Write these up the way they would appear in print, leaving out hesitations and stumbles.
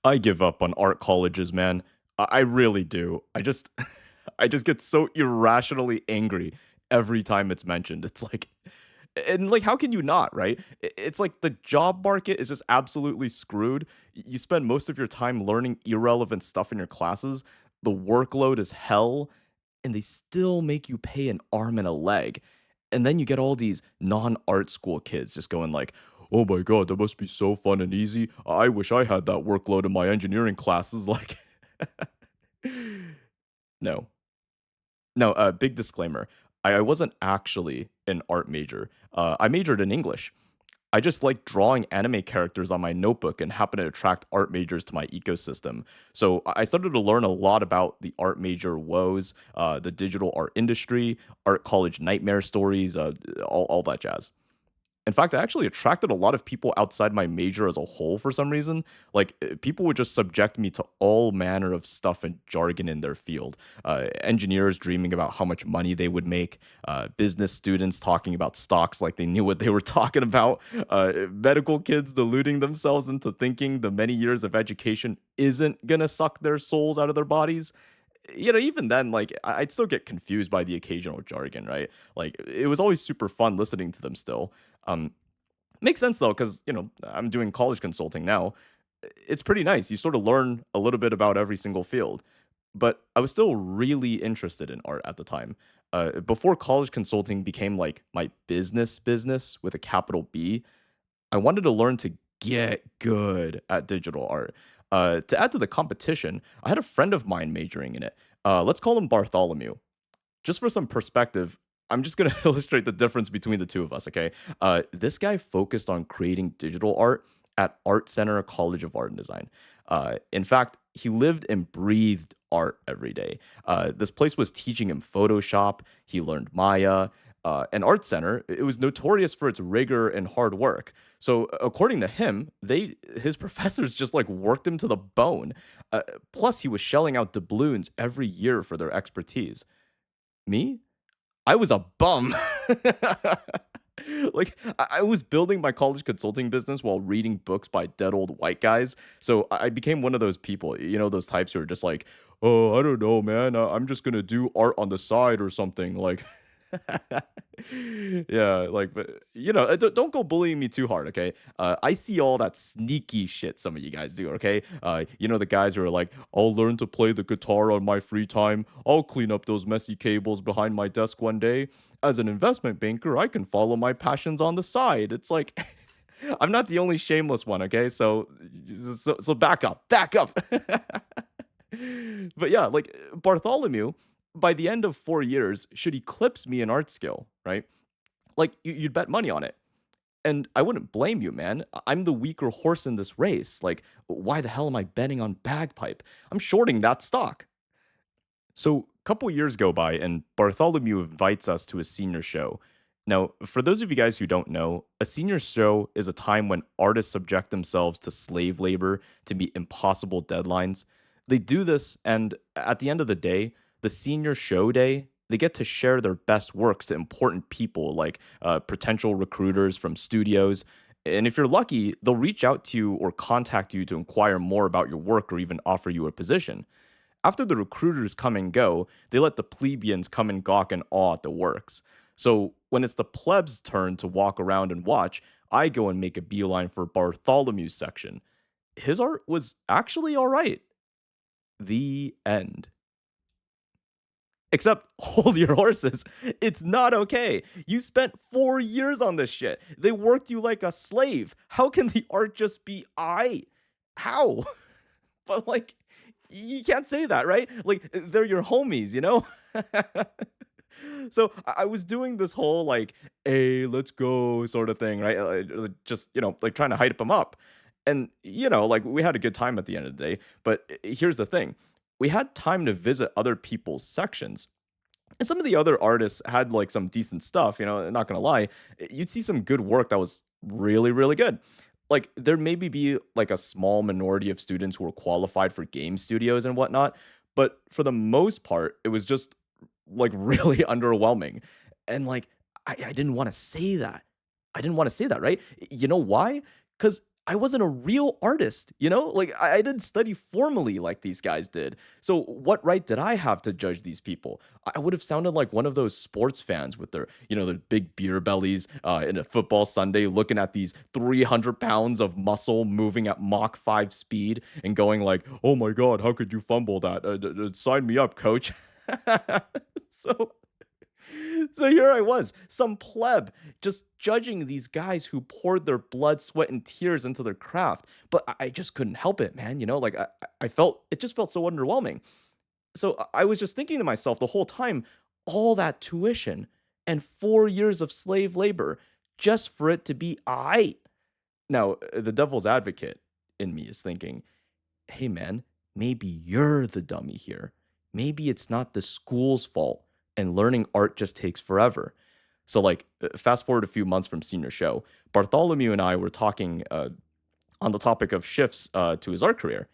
I give up on art colleges, man. I really do. I just get so irrationally angry every time it's mentioned. It's like, and like, how can you not, right? It's like the job market is just absolutely screwed. You spend most of your time learning irrelevant stuff in your classes. The workload is hell, and they still make you pay an arm and a leg. And then you get all these non-art school kids just going like, "Oh my god, that must be so fun and easy. I wish I had that workload in my engineering classes." Like, no, no. Big disclaimer: I wasn't actually an art major. I majored in English. I just like drawing anime characters on my notebook and happen to attract art majors to my ecosystem. So I started to learn a lot about the art major woes, the digital art industry, art college nightmare stories, all that jazz. In fact, I actually attracted a lot of people outside my major as a whole for some reason. Like, people would just subject me to all manner of stuff and jargon in their field. Engineers dreaming about how much money they would make, business students talking about stocks like they knew what they were talking about, medical kids deluding themselves into thinking the many years of education isn't gonna suck their souls out of their bodies. Even then, like, I'd still get confused by the occasional jargon, right? Like, it was always super fun listening to them still. Um, Makes sense though, because I'm doing college consulting now. It's pretty nice. You sort of learn a little bit about every single field. But I was still really interested in art at the time. Before college consulting became like my business with a capital B, I wanted to learn to get good at digital art. To add to the competition, I had a friend of mine majoring in it. Let's call him Bartholomew. Just for some perspective, I'm just going to illustrate the difference between the two of us, okay? This guy focused on creating digital art at Art Center College of Art and Design. In fact, he lived and breathed art every day. This place was teaching him Photoshop. He learned Maya. And Art Center, it was notorious for its rigor and hard work. So, according to him, his professors just like worked him to the bone. Plus, he was shelling out doubloons every year for their expertise. Me? I was a bum. Like, I was building my college consulting business while reading books by dead old white guys. So I became one of those people, those types who are just like, "Oh, I don't know, man. I'm just gonna do art on the side or something." Like, yeah, like, but don't go bullying me too hard, okay? I see all that sneaky shit some of you guys do, okay? The guys who are like, "I'll learn to play the guitar on my free time. I'll clean up those messy cables behind my desk one day. As an investment banker, I can follow my passions on the side." It's like, I'm not the only shameless one, okay? So back up, back up. But yeah, like, Bartholomew, by the end of 4 years, should eclipse me in art skill, right? Like, you'd bet money on it. And I wouldn't blame you, man. I'm the weaker horse in this race. Like, why the hell am I betting on bagpipe? I'm shorting that stock. So, a couple years go by, and Bartholomew invites us to a senior show. Now, for those of you guys who don't know, a senior show is a time when artists subject themselves to slave labor to meet impossible deadlines. They do this, and at the end of the day, the senior show day, they get to share their best works to important people like potential recruiters from studios. And if you're lucky, they'll reach out to you or contact you to inquire more about your work or even offer you a position. After the recruiters come and go, they let the plebeians come and gawk and awe at the works. So when it's the plebs' turn to walk around and watch, I go and make a beeline for Bartholomew's section. His art was actually all right. The end. Except, hold your horses. It's not okay. You spent 4 years on this shit. They worked you like a slave. How can the art just be I? How? But like, you can't say that, right? Like, they're your homies, you know? So I was doing this whole like, "Hey, let's go" sort of thing, right? Just like trying to hype them up, and like we had a good time at the end of the day. But here's the thing: we had time to visit other people's sections. And some of the other artists had like some decent stuff, not gonna lie. You'd see some good work that was really, really good. Like, there maybe be like a small minority of students who were qualified for game studios and whatnot, but for the most part, it was just like really underwhelming. And like, I didn't want to say that. I didn't want to say that, right? You know why? Because I wasn't a real artist, you know? Like I didn't study formally like these guys did. So what right did I have to judge these people? I would have sounded like one of those sports fans with their, their big beer bellies in a football Sunday, looking at these 300 pounds of muscle moving at Mach 5 speed and going like, "Oh my God, how could you fumble that? Sign me up, coach." so so here I was, some pleb, just judging these guys who poured their blood, sweat, and tears into their craft. But I just couldn't help it, man. Like I felt it just felt so underwhelming. So I was just thinking to myself the whole time, all that tuition and 4 years of slave labor just for it to be I. Now, the devil's advocate in me is thinking, hey man, maybe you're the dummy here. Maybe it's not the school's fault and learning art just takes forever. So, like, fast forward a few months from senior show, Bartholomew and I were talking on the topic of shifts to his art career.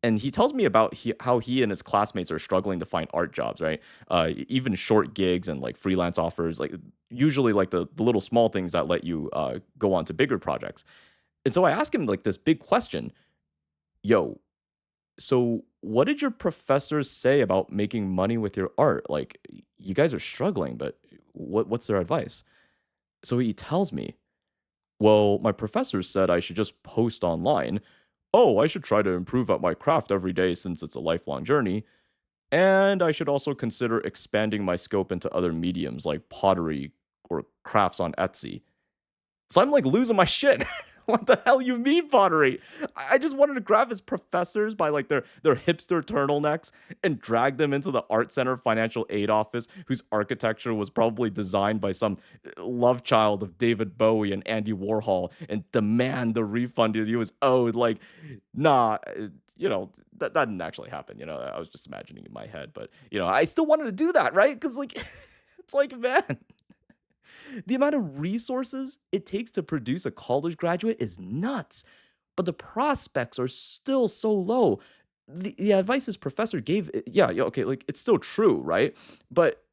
And he tells me about how he and his classmates are struggling to find art jobs, right? Even short gigs and like freelance offers, like usually like the little small things that let you go on to bigger projects. And so I asked him like this big question: yo, so what did your professors say about making money with your art? Like you guys are struggling, but what's their advice? So he tells me, well, my professors said I should just post online. Oh, I should try to improve at my craft every day since it's a lifelong journey. And I should also consider expanding my scope into other mediums like pottery or crafts on Etsy. So I'm like losing my shit. What the hell you mean pottery? I just wanted to grab his professors by like their hipster turtlenecks and drag them into the art center financial aid office, whose architecture was probably designed by some love child of David Bowie and Andy Warhol, and demand the refund that he was owed. Like, nah, that didn't actually happen. I was just imagining in my head, but I still wanted to do that, right? Because like, it's like, man, the amount of resources it takes to produce a college graduate is nuts, but the prospects are still so low. The advice his professor gave, yeah, okay, like it's still true, right? But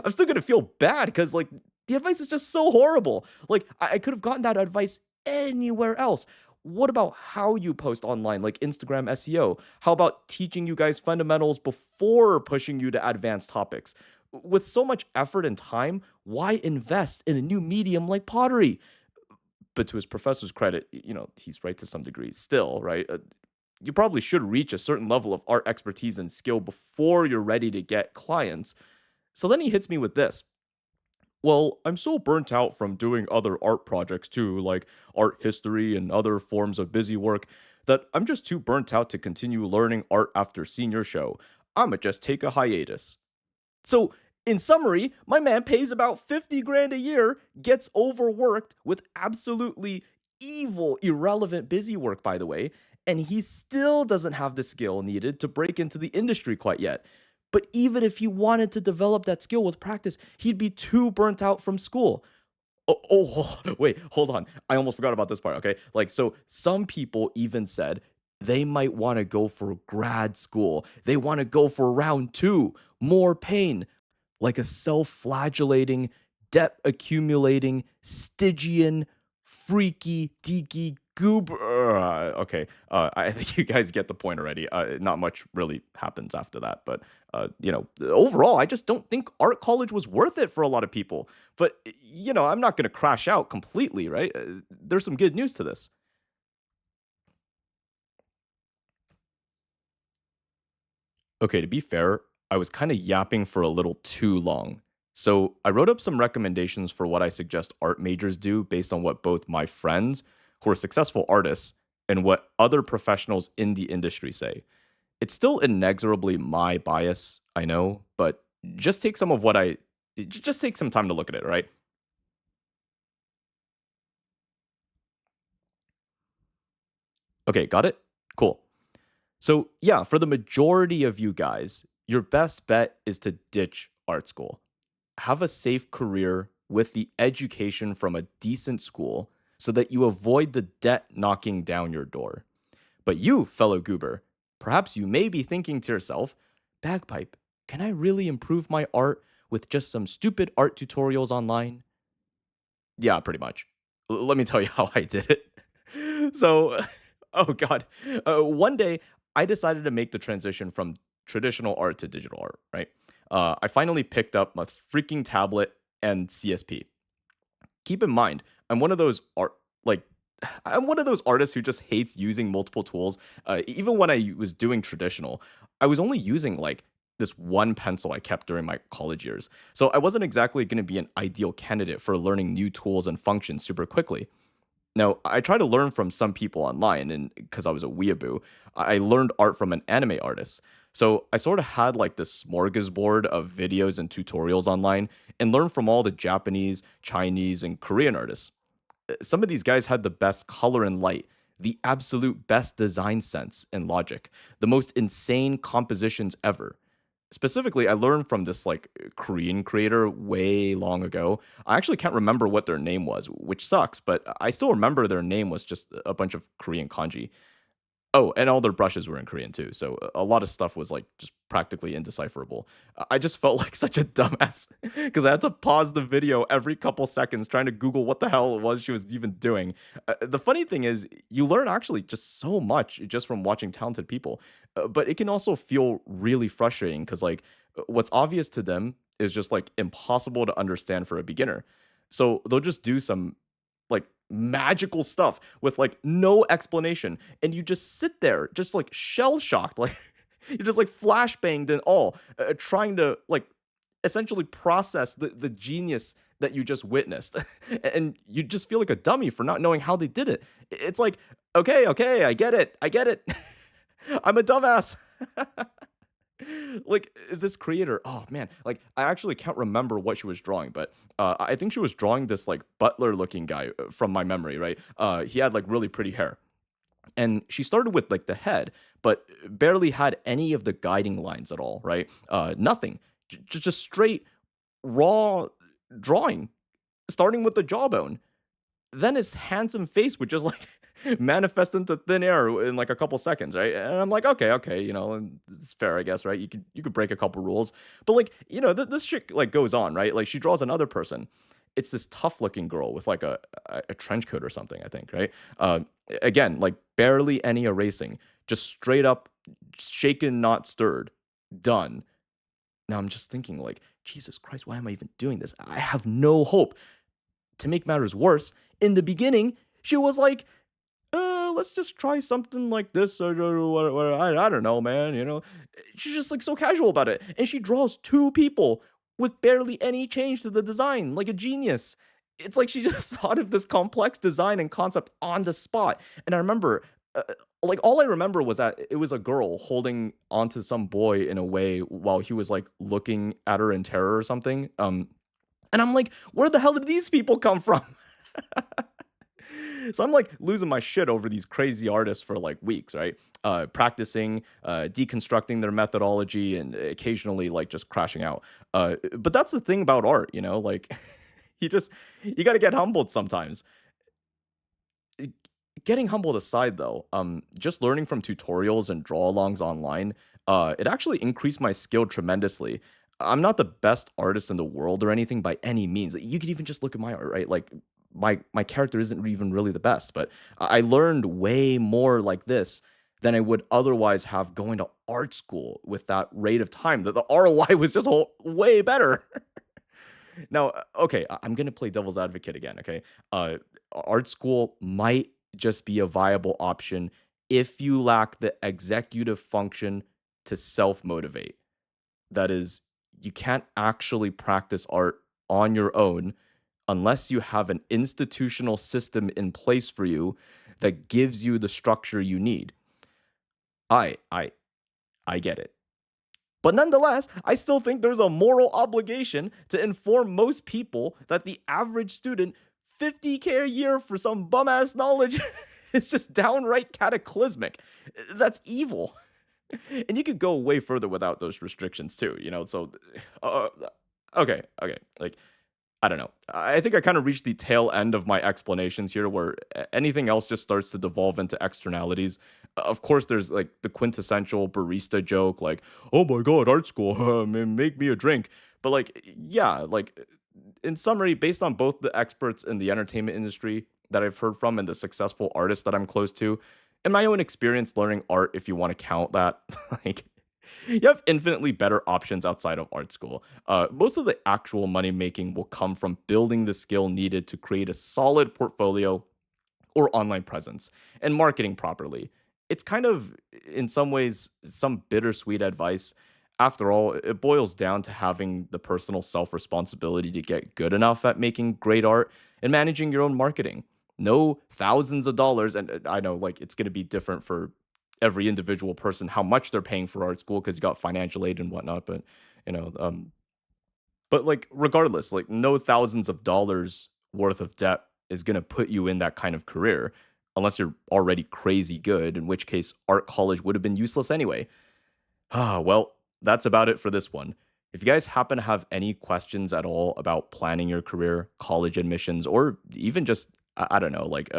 I'm still gonna feel bad because like the advice is just so horrible. Like I could have gotten that advice anywhere else. What about how you post online, like Instagram SEO? How about teaching you guys fundamentals before pushing you to advanced topics? With so much effort and time, why invest in a new medium like pottery? But to his professor's credit, he's right to some degree still, right? You probably should reach a certain level of art expertise and skill before you're ready to get clients. So then he hits me with this. Well, I'm so burnt out from doing other art projects too, like art history and other forms of busy work, that I'm just too burnt out to continue learning art after senior show. I'ma just take a hiatus. So, in summary, my man pays about 50 grand a year, gets overworked with absolutely evil, irrelevant busy work, by the way, and he still doesn't have the skill needed to break into the industry quite yet. But even if he wanted to develop that skill with practice, he'd be too burnt out from school. Wait, hold on. I almost forgot about this part, okay? Like, so some people even said they might want to go for grad school. They want to go for round two, more pain, like a self flagellating, debt accumulating, Stygian, freaky, deaky goober. Okay, I think you guys get the point already. Not much really happens after that, but overall, I just don't think art college was worth it for a lot of people. But I'm not going to crash out completely, right? There's some good news to this. Okay, to be fair, I was kind of yapping for a little too long. So I wrote up some recommendations for what I suggest art majors do based on what both my friends, who are successful artists, and what other professionals in the industry say. It's still inexorably my bias, I know, but just take some of what I just take some time to look at it, right? Okay, got it? Cool. So, yeah, for the majority of you guys, your best bet is to ditch art school. Have a safe career with the education from a decent school so that you avoid the debt knocking down your door. But you, fellow goober, perhaps you may be thinking to yourself, Bagpipe, can I really improve my art with just some stupid art tutorials online? Yeah, pretty much. Let me tell you how I did it. So, oh god, one day I decided to make the transition from traditional art to digital art. Right, I finally picked up my freaking tablet and CSP. Keep in mind, I'm one of those art like I'm one of those artists who just hates using multiple tools. Even when I was doing traditional, I was only using like this one pencil I kept during my college years. So I wasn't exactly going to be an ideal candidate for learning new tools and functions super quickly. Now, I try to learn from some people online, and because I was a weeaboo, I learned art from an anime artist. So I sort of had like this smorgasbord of videos and tutorials online and learned from all the Japanese, Chinese, and Korean artists. Some of these guys had the best color and light, the absolute best design sense and logic, the most insane compositions ever. Specifically, I learned from this like Korean creator way long ago. I actually can't remember what their name was, which sucks, but I still remember their name was just a bunch of Korean kanji. Oh, and all their brushes were in Korean too, so a lot of stuff was, like, just practically indecipherable. I just felt like such a dumbass because I had to pause the video every couple seconds trying to Google what the hell it was she was even doing. The funny thing is you learn actually just so much just from watching talented people, but it can also feel really frustrating because like, what's obvious to them is just, like, impossible to understand for a beginner. So they'll just do some like magical stuff with like no explanation and you just sit there just like shell shocked like you're just like flashbanged and all trying to like essentially process the genius that you just witnessed and you just feel like a dummy for not knowing how they did it. It's like, okay, I get it. I'm a dumbass. Like this creator, oh man, like I actually can't remember what she was drawing, but I think she was drawing this like butler looking guy from my memory, right? He had like really pretty hair, and she started with like the head, but barely had any of the guiding lines at all, right? Nothing, just straight raw drawing, starting with the jawbone. Then his handsome face would just like manifest into thin air in like a couple seconds, right? And I'm like, okay, and it's fair, I guess, right? You could break a couple rules, but like, this shit like goes on, right? Like she draws another person. It's this tough looking girl with like a trench coat or something, I think, right? Again, like barely any erasing, just straight up shaken, not stirred, done. Now I'm just thinking like, Jesus Christ, why am I even doing this? I have no hope. To make matters worse, in the beginning, she was like, let's just try something like this or what, I don't know, man. She's just like so casual about it, and she draws two people with barely any change to the design, like a genius. It's like she just thought of this complex design and concept on the spot. And I remember, like all I remember was that it was a girl holding onto some boy in a way while he was like looking at her in terror or something. And I'm like, where the hell did these people come from? So I'm like losing my shit over these crazy artists for like weeks, right? Practicing, deconstructing their methodology, and occasionally like just crashing out. But that's the thing about art, like you just you got to get humbled sometimes. Uh, Getting humbled aside, though, just learning from tutorials and draw-alongs online, it actually increased my skill tremendously. I'm not the best artist in the world or anything by any means. You could even just look at my art, right? Like my character isn't even really the best, but I learned way more like this than I would otherwise have going to art school with that rate of time. The ROI was just way better. Now, okay, I'm gonna play devil's advocate again. Okay, art school might just be a viable option if you lack the executive function to self motivate. That is, you can't actually practice art on your own unless you have an institutional system in place for you that gives you the structure you need. I I I get it. But nonetheless, I still think there's a moral obligation to inform most people that the average student 50K a year for some bum ass knowledge is just downright cataclysmic. That's evil. And you could go way further without those restrictions too, So, uh, okay, like I don't know. I think I kind of reached the tail end of my explanations here, where anything else just starts to devolve into externalities. Of course, there's like the quintessential barista joke, like, "Oh my god, art school, make me a drink." But like, yeah, like in summary, based on both the experts in the entertainment industry that I've heard from and the successful artists that I'm close to, in my own experience learning art, if you want to count that, like you have infinitely better options outside of art school. Most of the actual money making will come from building the skill needed to create a solid portfolio or online presence and marketing properly. It's kind of, in some ways, some bittersweet advice. After all, it boils down to having the personal self responsibility to get good enough at making great art and managing your own marketing. No thousands of dollars, and I know like it's going to be different for every individual person how much they're paying for art school because you got financial aid and whatnot. But you know, but like regardless, like no thousands of dollars worth of debt is going to put you in that kind of career unless you're already crazy good, in which case art college would have been useless anyway. Well, that's about it for this one. If you guys happen to have any questions at all about planning your career, college admissions, or even just I don't know, like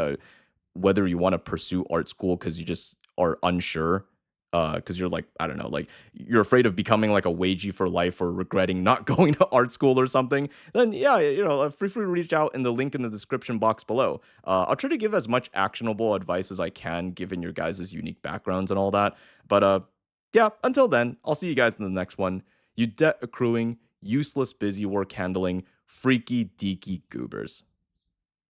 whether you want to pursue art school because you just are unsure, because you're like, I don't know, like you're afraid of becoming like a wagey for life or regretting not going to art school or something, then yeah, feel free to reach out in the link in the description box below. I'll try to give as much actionable advice as I can given your guys' unique backgrounds and all that. But yeah, until then, I'll see you guys in the next one. You debt accruing, useless busy work handling, freaky deaky goobers.